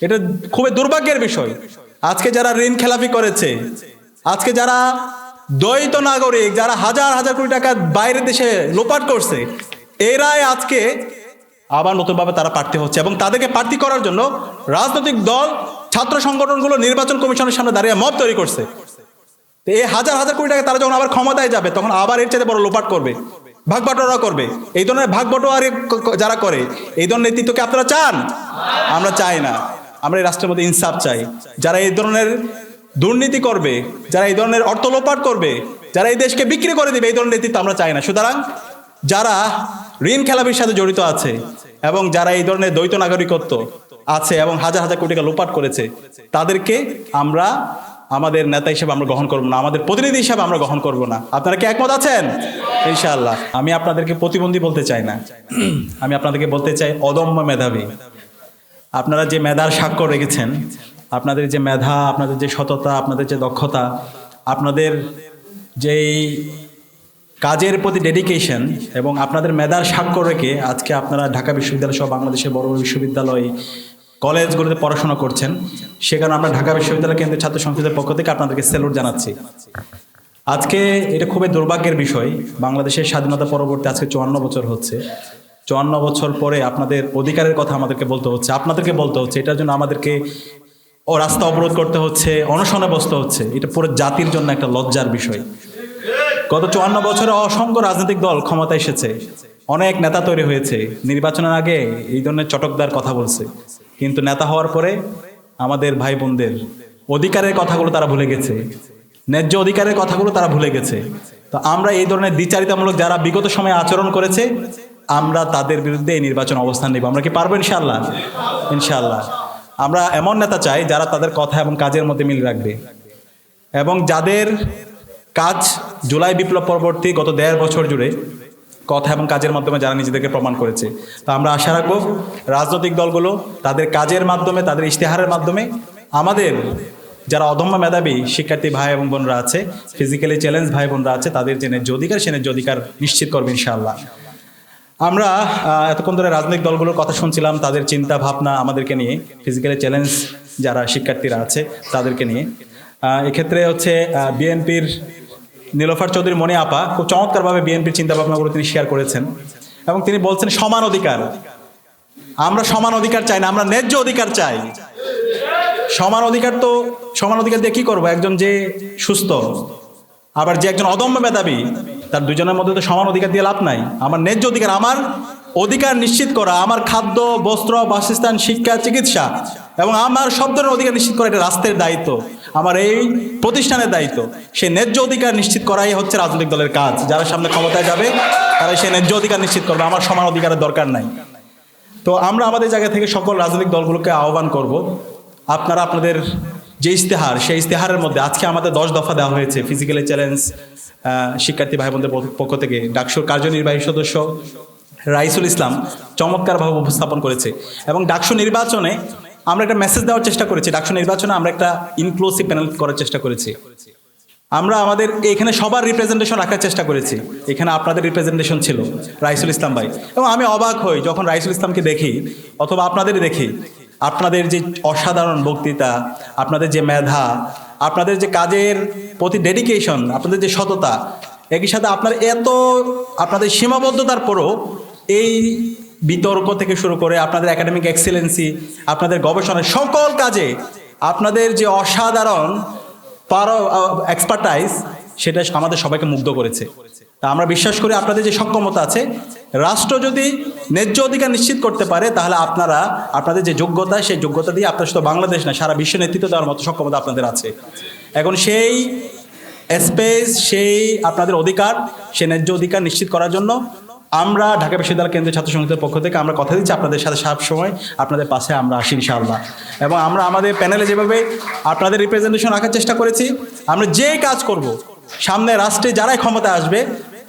এটা খুবই দুর্ভাগ্যের বিষয়। আজকে যারা ঋণ খেলাপি করেছে, আজকে যারা দ্বৈত নাগরিক, যারা হাজার হাজার কোটি টাকা বাইরের দেশে লোপাট করছে, এরাই আজকে আবার নতুনভাবে তারা প্রার্থী হচ্ছে, এবং তাদেরকে প্রার্থী করার জন্য রাজনৈতিক দল, ছাত্র সংগঠনগুলো নির্বাচন কমিশনের সামনে দাঁড়িয়ে মব তৈরি করছে। তো এই হাজার হাজার কোটি টাকা তারা যখন আবার ক্ষমতায় যাবে, তখন আবার এর চাইতে বড় লোপাট করবে, ভাগ বাটোয়ারা করবে। এই ধরনের ভাগ বাটোয়ারি যারা করে, এই ধরনের নেতৃত্বকে আপনারা চান? আমরা চাই না। আমরা এই রাষ্ট্রের মধ্যে ইনসাফ চাই। যারা এই ধরনের দুর্নীতি করবে, যারা এই ধরনের অর্থ লোপাট করবে, যারা এই দেশকে বিক্রি করে দিবে, এই ধরনের নেতৃত্ব আমরা চাই না। সুতরাং যারা ঋণ খেলাপির সাথে জড়িত আছে এবং যারা এই ধরনের দ্বৈত নাগরিকত্ব আছে এবং হাজার হাজার কোটি টাকা লোপাট করেছে, তাদেরকে আমরা আমাদের নেতা হিসেবে আমরা গ্রহণ করবো না, আমাদের প্রতিনিধি হিসেবে আমরা গ্রহণ করবো না। আপনারা কি একমত আছেন? ইনশাআল্লাহ। আমি আপনাদেরকে প্রতিবন্ধী বলতে চাই না, আমি আপনাদেরকে বলতে চাই অদম্য মেধাবী। আপনারা যে মেধার স্বাক্ষর রেখেছেন, আপনাদের যে মেধা, আপনাদের যে সততা, আপনাদের যে দক্ষতা, আপনাদের যেই কাজের প্রতি ডেডিকেশন এবং আপনাদের মেধার স্বাক্ষর রেখে আজকে আপনারা ঢাকা বিশ্ববিদ্যালয় সহ বাংলাদেশের বড় বড় বিশ্ববিদ্যালয়, কলেজগুলোতে পড়াশোনা করছেন, সে কারণে আমরা ঢাকা বিশ্ববিদ্যালয় কেন্দ্রীয় ছাত্র সংসদের পক্ষ থেকে আপনাদেরকে স্যালুট জানাচ্ছি। আজকে এটা খুবই দুর্ভাগ্যের বিষয়, বাংলাদেশের স্বাধীনতা পরবর্তী আজকে 54 বছর হচ্ছে। 54 বছর পরে আপনাদের অধিকারের কথা আমাদেরকে বলতে হচ্ছে, আপনাদেরকে বলতে হচ্ছে। এটার জন্য আমাদেরকে রাস্তা অবরোধ করতে হচ্ছে, অনশনে বসতে হচ্ছে। এটা পুরো জাতির জন্য একটা লজ্জার বিষয়। গত 54 বছরে অসংখ্য রাজনৈতিক দল ক্ষমতা এসেছে, অনেক নেতা তৈরি হয়েছে, নির্বাচনের আগে এই ধরনের চটকদার কথা বলছে, কিন্তু নেতা হওয়ার পরে আমাদের ভাই বোনদের অধিকারের কথাগুলো তারা ভুলে গেছে, ন্যায্য অধিকারের কথাগুলো তারা ভুলে গেছে। তো আমরা এই ধরনের দ্বিচারিতামূলক যারা বিগত সময়ে আচরণ করেছে, আমরা তাদের বিরুদ্ধে এই নির্বাচন অবস্থান নেব। আমরা কি পারবো? ইনশাআল্লাহ। ইনশাআল্লাহ। আমরা এমন নেতা চাই যারা তাদের কথা এবং কাজের মধ্যে মিল রাখবে, এবং যাদের কাজ জুলাই বিপ্লব পরবর্তী গত 1.5 বছর জুড়ে কথা এবং কাজের মাধ্যমে যারা নিজেদেরকে প্রমাণ করেছে। তো আমরা আশা রাখবো রাজনৈতিক দলগুলো তাদের কাজের মাধ্যমে, তাদের ইশতেহারের মাধ্যমে আমাদের যারা অদম্য মেধাবী শিক্ষার্থী ভাই এবং বোনরা আছে, ফিজিক্যালি চ্যালেঞ্জ ভাই বোনরা আছে, তাদের যে ন্যায্য অধিকার, সে ন্যায্য অধিকার নিশ্চিত করবে ইনশাআল্লাহ। আমরা এতক্ষণ ধরে রাজনৈতিক দলগুলোর কথা শুনছিলাম, তাদের চিন্তা ভাবনা আমাদেরকে নিয়ে, ফিজিক্যালি চ্যালেঞ্জ যারা শিক্ষার্থীরা আছে তাদেরকে নিয়ে। এক্ষেত্রে হচ্ছে বিএনপির নীলোফার চৌধুরী মনি আপা খুব চমৎকারভাবে বিএনপির চিন্তা ভাবনাগুলো তিনি শেয়ার করেছেন, এবং তিনি বলছেন সমান অধিকার। আমরা সমান অধিকার চাই না, আমরা ন্যায্য অধিকার চাই। সমান অধিকার তো সমান অধিকার দিয়ে কি করবো? একজন যে সুস্থ আবার যে একজন অদম্য মেধাবী, তার দুজনের মধ্যে তো সমান অধিকার দিয়ে লাভ নাই। আমার ন্যায্য অধিকার, আমার অধিকার নিশ্চিত করা, আমার খাদ্য, বস্ত্র, বাসস্থান, শিক্ষা, চিকিৎসা এবং আমার সব ধরনের অধিকার নিশ্চিত করা, এটা রাষ্ট্রের দায়িত্ব, আমার এই প্রতিষ্ঠানের দায়িত্ব। সেই ন্যায্য অধিকার নিশ্চিত করাই হচ্ছে রাজনৈতিক দলের কাজ। যারা সামনে ক্ষমতায় যাবে তারা সেই ন্যায্য অধিকার নিশ্চিত করবে, আমার সমান অধিকারের দরকার নাই। তো আমরা আমাদের জায়গা থেকে সকল রাজনৈতিক দলগুলোকে আহ্বান করব, আপনারা আপনাদের যে ইশতেহার, সেই ইশতেহারের মধ্যে আজকে আমাদের 10 দফা দেওয়া হয়েছে ফিজিক্যালি চ্যালেঞ্জ শিক্ষার্থী ভাই বোনদের পক্ষ থেকে। ডাকসুর কার্যনির্বাহী সদস্য রাইসুল ইসলাম চমৎকারভাবে উপস্থাপন করেছে, এবং ডাকসু নির্বাচনে আমরা একটা মেসেজ দেওয়ার চেষ্টা করেছি। ডাকসু নির্বাচনে আমরা একটা ইনক্লুসিভ প্যানেল করার চেষ্টা করেছি। আমরা আমাদের এখানে সবার রিপ্রেজেন্টেশন রাখার চেষ্টা করেছি। এখানে আপনাদের রিপ্রেজেন্টেশন ছিল রাইসুল ইসলাম ভাই, এবং আমি অবাক হই যখন রাইসুল ইসলামকে দেখি অথবা আপনাদেরই দেখি, আপনাদের যে অসাধারণ বক্তৃতা, আপনাদের যে মেধা, আপনাদের যে কাজের প্রতি ডেডিকেশন, আপনাদের যে সততা, একই সাথে আপনাদের সীমাবদ্ধতার পরও এই বিতর্ক থেকে শুরু করে আপনাদের একাডেমিক এক্সেলেন্সি, আপনাদের গবেষণার সকল কাজে আপনাদের যে অসাধারণ এক্সপার্টাইজ, সেটা আমাদের সবাইকে মুগ্ধ করেছে। তা আমরা বিশ্বাস করি আপনাদের যে সক্ষমতা আছে, রাষ্ট্র যদি ন্যায্য অধিকার নিশ্চিত করতে পারে, তাহলে আপনাদের যে যোগ্যতা, সেই যোগ্যতা দিয়ে আপনার শুধু বাংলাদেশ না, সারা বিশ্ব নেতৃত্ব দেওয়ার মতো সক্ষমতা আপনাদের আছে। এখন সেই স্পেস, সেই আপনাদের অধিকার, সেই ন্যায্য অধিকার নিশ্চিত করার জন্য আমরা ঢাকা বিশ্ববিদ্যালয় কেন্দ্রীয় ছাত্র সংসদের পক্ষ থেকে আমরা কথা দিচ্ছি আপনাদের সাথে সব সময় আপনাদের পাশে আমরা আসি ইনশাআল্লাহ। এবং আমরা আমাদের প্যানেলে যেভাবে আপনাদের রিপ্রেজেন্টেশন রাখার চেষ্টা করেছি, আমরা যে কাজ করব, সামনে রাষ্ট্রে যারাই ক্ষমতায় আসবে,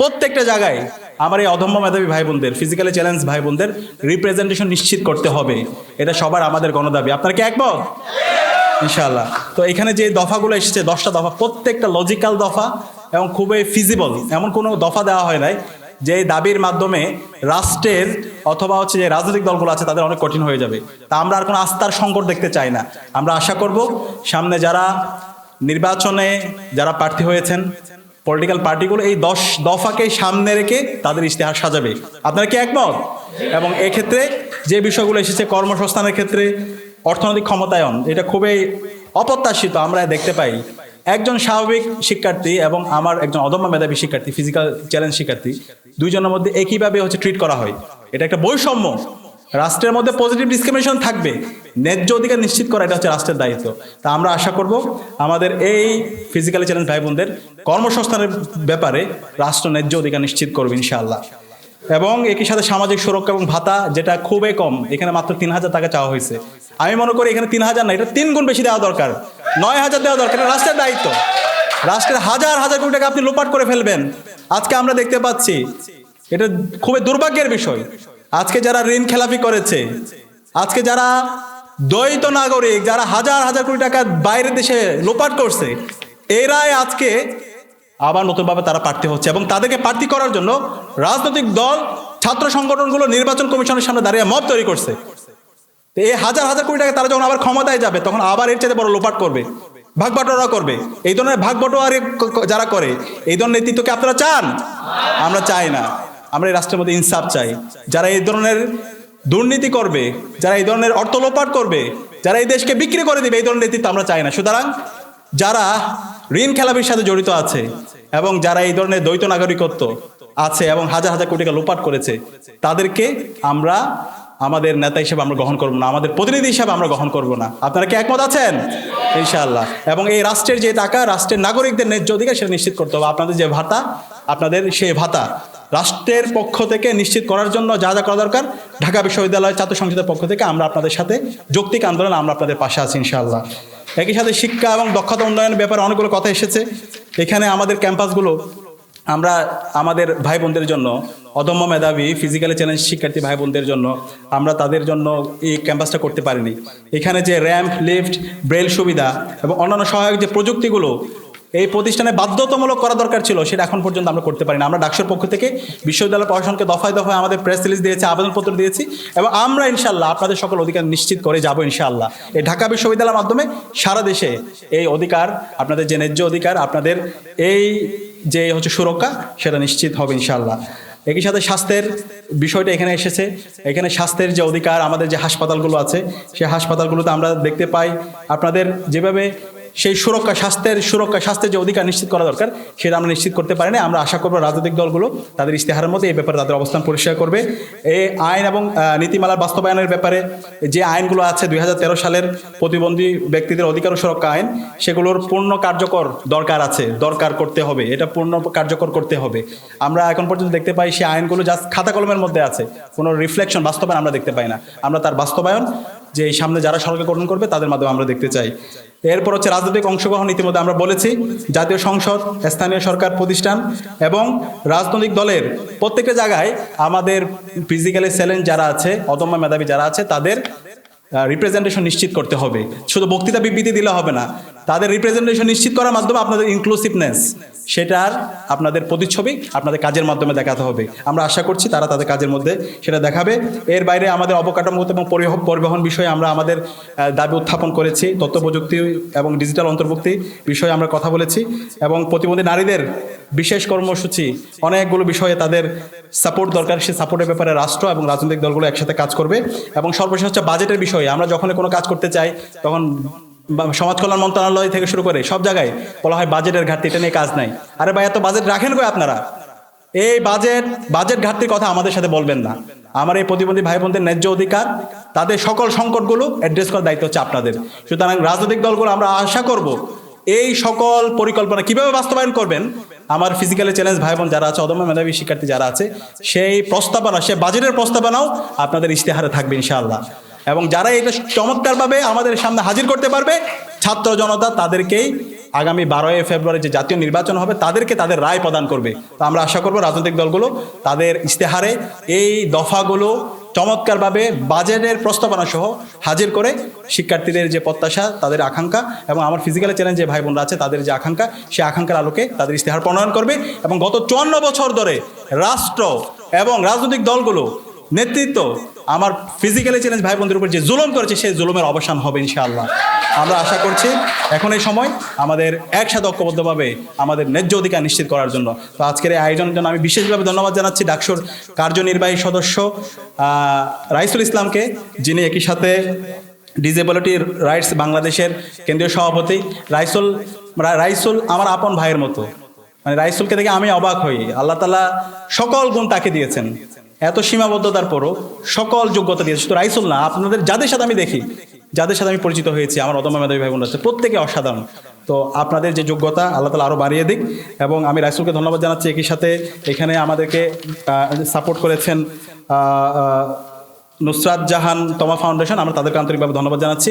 প্রত্যেকটা জায়গায় আমার এই অদম্য মেধাবী ভাই বোনদের, ফিজিক্যালি চ্যালেঞ্জ ভাই বোনদের রিপ্রেজেন্টেশন নিশ্চিত করতে হবে। এটা সবার আমাদের গণদাবি। আপনারা কি একমত? ইনশাআল্লাহ। তো এখানে যে দফাগুলো এসেছে, 10টা দফা, প্রত্যেকটা লজিক্যাল দফা এবং খুবই ফিজিবল। এমন কোনো দফা দেওয়া হয় নাই যে দাবির মাধ্যমে রাষ্ট্রের অথবা হচ্ছে যে রাজনৈতিক দলগুলো আছে তাদের অনেক কঠিন হয়ে যাবে। তা আমরা আর কোনো আস্থার সংকট দেখতে চাই না। আমরা আশা করব সামনে যারা নির্বাচনে যারা প্রার্থী হয়েছেন পলিটিক্যাল পার্টিগুলো এই 10 দফাকে সামনে রেখে তাদের ইশতেহার সাজাবে। আপনারা কি একমত? এবং এক্ষেত্রে যে বিষয়গুলো এসেছে কর্মসংস্থানের ক্ষেত্রে অর্থনৈতিক ক্ষমতায়ন, এটা খুবই অপ্রত্যাশিত। আমরা দেখতে পাই একজন স্বাভাবিক শিক্ষার্থী এবং আমার একজন অদম্য মেধাবী শিক্ষার্থী, ফিজিক্যাল চ্যালেঞ্জ শিক্ষার্থী, দুইজনের মধ্যে একইভাবে হচ্ছে ট্রিট করা হয়। এটা একটা বৈষম্য। রাষ্ট্রের মধ্যে পজিটিভ ডিসক্রিমিনেশন থাকবে, ন্যায্য অধিকার নিশ্চিত করা এটা হচ্ছে রাষ্ট্রের দায়িত্ব। তা আমরা আশা করব আমাদের এই ফিজিক্যালি চ্যালেঞ্জ ভাই বোনদের কর্মসংস্থানের ব্যাপারে রাষ্ট্র ন্যায্য অধিকার নিশ্চিত করবে ইনশাআল্লাহ। এবং একই সাথে সামাজিক সুরক্ষা এবং ভাতা, যেটা খুবই কম, এখানে মাত্র 3,000 টাকা চাওয়া হয়েছে। আমি মনে করি এখানে 3,000 না, এটা 3 গুণ বেশি দেওয়া দরকার, 9,000 দেওয়া দরকার। এটা রাষ্ট্রের দায়িত্ব। রাষ্ট্রের হাজার হাজার কোটি টাকা আপনি লোপাট করে ফেলবেন। আজকে আমরা দেখতে পাচ্ছি, এটা খুবই দুর্ভাগ্যের বিষয়, আজকে যারা ঋণ খেলাপি করেছে, আজকে যারা দ্বৈত নাগরিক, যারা হাজার হাজার কোটি টাকা বাইরের দেশে লোপাট করছে, এরাই আজকে আবার নতুনভাবে তারা প্রার্থী হচ্ছে। এবং তাদেরকে প্রার্থী করার জন্য রাজনৈতিক দল, ছাত্র সংগঠনগুলো নির্বাচন কমিশনের সামনে দাঁড়িয়ে মব তৈরি করছে। এই হাজার হাজার কোটি টাকা তারা যখন আবার ক্ষমতায় যাবে, তখন আবার এর চাইতে বড় লোপাট করবে, ভাগ বাটোয়ারা করবে। এই ধরনের ভাগ বাটোয়ারা যারা করে, এই ধরনের নেতৃত্বকে আপনারা চান? আমরা চাই না। আমরা এই রাষ্ট্রের মধ্যে ইনসাফ চাই। যারা এই ধরনের দুর্নীতি করবে, যারা এই ধরনের অর্থ লোপাট করবে, যারা এই দেশকে বিক্রি করে দিবে, এই ধরনের নেতৃত্ব আমরা চাই না। সুতরাং যারা ঋণ খেলাপির সাথে জড়িত আছে এবং যারা এই ধরনের দ্বৈত নাগরিকত্ব আছে এবং হাজার হাজার কোটি টাকা লোপাট করেছে, তাদেরকে আমরা আমাদের নেতা হিসেবে আমরা গ্রহণ করবো না, আমাদের প্রতিনিধি হিসেবে আমরা গ্রহণ করবো না। আপনারা কি একমত আছেন? ইনশাআল্লাহ। এবং এই রাষ্ট্রের যে টাকা, রাষ্ট্রের নাগরিকদের ন্যায্য অধিকার সেটা নিশ্চিত করতে হবে। আপনাদের যে ভাতা, আপনাদের সেই ভাতা রাষ্ট্রের পক্ষ থেকে নিশ্চিত করার জন্য যা যা করা দরকার, ঢাকা বিশ্ববিদ্যালয় ছাত্র সংসদের পক্ষ থেকে আমরা আপনাদের সাথে যৌক্তিক আন্দোলন, আমরা আপনাদের পাশে আছি ইনশাআল্লাহ। একই সাথে শিক্ষা এবং দক্ষতা উন্নয়নের ব্যাপারে অনেকগুলো কথা এসেছে। এখানে আমাদের ক্যাম্পাসগুলো আমরা আমাদের ভাই বোনদের জন্য, অদম্য মেধাবী ফিজিক্যালি চ্যালেঞ্জ শিক্ষার্থী ভাই বোনদের জন্য আমরা তাদের জন্য এই ক্যাম্পাসটা করতে পারিনি। এখানে যে র্যাম্প, লিফট, ব্রেল সুবিধা এবং অন্যান্য সহায়ক যে প্রযুক্তিগুলো এই প্রতিষ্ঠানে বাধ্যতামূলক করা দরকার ছিল, সেটা এখন পর্যন্ত আমরা করতে পারি না। আমরা ডাকসুর পক্ষ থেকে বিশ্ববিদ্যালয় প্রশাসনকে দফায় দফায় আমাদের প্রেস রিলিজ দিয়েছি, আবেদনপত্র দিয়েছি এবং আমরা ইনশাআল্লাহ আপনাদের সকল অধিকার নিশ্চিত করে যাব ইনশাআল্লাহ। এই ঢাকা বিশ্ববিদ্যালয়ের মাধ্যমে সারা দেশে এই অধিকার, আপনাদের যে ন্যায্য অধিকার, আপনাদের এই যে হচ্ছে সুরক্ষা, সেটা নিশ্চিত হবে ইনশাআল্লাহ। একই সাথে স্বাস্থ্যের বিষয়টা এখানে এসেছে। এখানে স্বাস্থ্যের যে অধিকার, আমাদের যে হাসপাতালগুলো আছে, সেই হাসপাতালগুলোতে আমরা দেখতে পাই আপনাদের যেভাবে সেই সুরক্ষা, স্বাস্থ্যের যে অধিকার নিশ্চিত করা দরকার, সেটা আমরা নিশ্চিত করতে পারি না। আমরা আশা করবো রাজনৈতিক দলগুলো তাদের ইশতেহারের মধ্যে এই ব্যাপারে তাদের অবস্থান পরিষ্কার করবে। এই আইন এবং নীতিমালার বাস্তবায়নের ব্যাপারে যে আইনগুলো আছে, 2013 সালের প্রতিবন্ধী ব্যক্তিদের অধিকার ও সুরক্ষা আইন, সেগুলোর পূর্ণ কার্যকর দরকার করতে হবে, এটা পূর্ণ কার্যকর করতে হবে। আমরা এখন পর্যন্ত দেখতে পাই সেই আইনগুলো জাস্ট খাতা কলমের মধ্যে আছে, কোনো রিফ্লেকশন, বাস্তবায়ন আমরা দেখতে পাই না। আমরা তার বাস্তবায়ন যে এই সামনে যারা সরকার গঠন করবে তাদের মাধ্যমে আমরা দেখতে চাই। এরপর হচ্ছে রাজনৈতিক অংশগ্রহণ। ইতিমধ্যে আমরা বলেছি, জাতীয় সংসদ, স্থানীয় সরকার প্রতিষ্ঠান এবং রাজনৈতিক দলের প্রত্যেকটা জায়গায় আমাদের ফিজিক্যালি চ্যালেঞ্জ যারা আছে, অদম্য মেধাবী যারা আছে, তাদের রিপ্রেজেন্টেশন নিশ্চিত করতে হবে। শুধু বক্তৃতা বিবৃতি দিলে হবে না, তাদের রিপ্রেজেন্টেশন নিশ্চিত করার মাধ্যমে আপনাদের ইনক্লুসিভনেস, সেটার আপনাদের প্রতিচ্ছবি আপনাদের কাজের মাধ্যমে দেখাতে হবে। আমরা আশা করছি তারা তাদের কাজের মধ্যে সেটা দেখাবে। এর বাইরে আমাদের অবকাঠামোগত এবং পরিবহন বিষয়ে আমরা আমাদের দাবি উত্থাপন করেছি। তথ্য প্রযুক্তি এবং ডিজিটাল অন্তর্ভুক্তি বিষয়ে আমরা কথা বলেছি এবং প্রতিবন্ধী নারীদের বিশেষ কর্মসূচি, অনেকগুলো বিষয়ে তাদের সাপোর্ট দরকার। সেই সাপোর্টের ব্যাপারে রাষ্ট্র এবং রাজনৈতিক দলগুলো একসাথে কাজ করবে। এবং সর্বশেষ হচ্ছে বাজেটের বিষয়ে। আমরা যখন কোনো কাজ করতে চাই, তখন সমাজ কল্যাণ মন্ত্রণালয় থেকে শুরু করে সব জায়গায় বলা হয় বাজেটের ঘাটতি, এটা নিয়ে কাজ নাই। আরে ভাই, এত বাজেট রাখেন কই আপনারা? এই বাজেট ঘাটতির কথা আমাদের সাথে বলবেন না। আমার এই প্রতিবন্ধী ভাই বোনদের ন্যায্য অধিকার, তাদের সকল সংকটগুলো অ্যাড্রেস করার দায়িত্ব হচ্ছে আপনাদের। সুতরাং রাজনৈতিক দলগুলো আমরা আশা করব এই সকল পরিকল্পনা কিভাবে বাস্তবায়ন করবেন, আমার ফিজিক্যালি চ্যালেঞ্জ ভাই বোন যারা আছে, অদম্য মেধাবী শিক্ষার্থী যারা আছে, সেই প্রস্তাবনা, সে বাজেটের প্রস্তাবনাও আপনাদের ইশতেহারে থাকবে ইনশাআল্লাহ। এবং যারা এটা চমৎকারভাবে আমাদের সামনে হাজির করতে পারবে, ছাত্র জনতা তাদেরকেই আগামী 12 ফেব্রুয়ারি যে জাতীয় নির্বাচন হবে, তাদেরকে তাদের রায় প্রদান করবে। তো আমরা আশা করব রাজনৈতিক দলগুলো তাদের ইশতেহারে এই দফাগুলো চমৎকারভাবে বাজেটের প্রস্তাবনা সহ হাজির করে শিক্ষার্থীদের যে প্রত্যাশা, তাদের আকাঙ্ক্ষা এবং আমার ফিজিক্যালি চ্যালেঞ্জ যে ভাই বোনরা আছে তাদের যে আকাঙ্ক্ষা, সেই আকাঙ্ক্ষার আলোকে তাদের ইশতেহার প্রণয়ন করবে। এবং গত 54 বছর ধরে রাষ্ট্র এবং রাজনৈতিক দলগুলো নেতৃত্ব, আমার ফিজিক্যালি চ্যালেঞ্জ ভাই বোনদের উপর যে জুলুম করেছে সেই জুলুমের অবসান হবে ইনশাআল্লাহ। আমরা আশা করছি এখন এই সময় আমাদের একসাথে ঐক্যবদ্ধভাবে আমাদের ন্যায্য অধিকার নিশ্চিত করার জন্য। তো আজকের এই আয়োজনের জন্য আমি বিশেষভাবে ধন্যবাদ জানাচ্ছি ডাকসুর কার্যনির্বাহী সদস্য রাইসুল ইসলামকে, যিনি একই সাথে ডিসেবিলিটি রাইটস বাংলাদেশের কেন্দ্রীয় সভাপতি। রাইসুল আমার আপন ভাইয়ের মতো, মানে রাইসুলকে দেখে আমি অবাক হই। আল্লাহ তাআলা সকল গুণ তাকে দিয়েছেন, এত সীমাবদ্ধতার পরও সকল যোগ্যতা দিয়েছে। শুধু রাইসুল না, আপনাদের যাদের সাথে আমি দেখি, যাদের সাথে আমি পরিচিত হয়েছি, আমার অদম্য মেধাবী ভাই বোনরা আছে, প্রত্যেকে অসাধারণ। তো আপনাদের যে যোগ্যতা আল্লাহ তাআলা আরও বাড়িয়ে দিক। এবং আমি রাইসুলকে ধন্যবাদ জানাচ্ছি। একই সাথে এখানে আমাদেরকে সাপোর্ট করেছেন নুসরাত জাহান তমা ফাউন্ডেশন, আমরা তাদেরকে আন্তরিকভাবে ধন্যবাদ জানাচ্ছি।